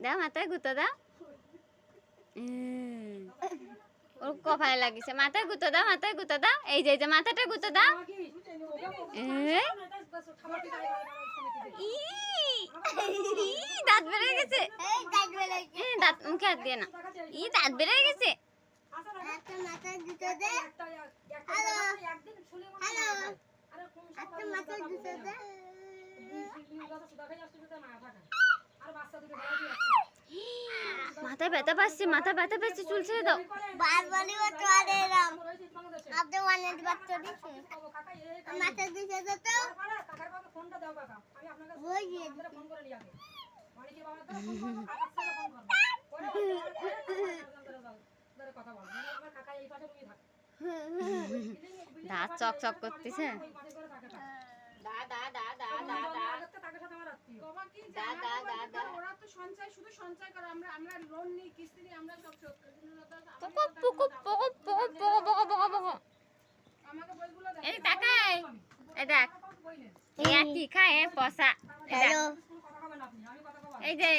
দাও মাথায় গুঁতো দাও। ওর কপালে লাগিছে। মাথায় গুঁতো দাও, মাথায় গুঁতো দাও। এই যে মাথাটা গুঁতো দাও। দাঁত বেড়ে গেছে। দাঁত মুখে হাত দিয়ে না। দাঁত বেড়ে গেছে। মাথায় ব্যথা পাচ্ছে, মাথা ব্যথা পাচ্ছে, চুল ছেড়ে দাও। দাঁত চকচক করতেছে। কি খায় পচা। এই যে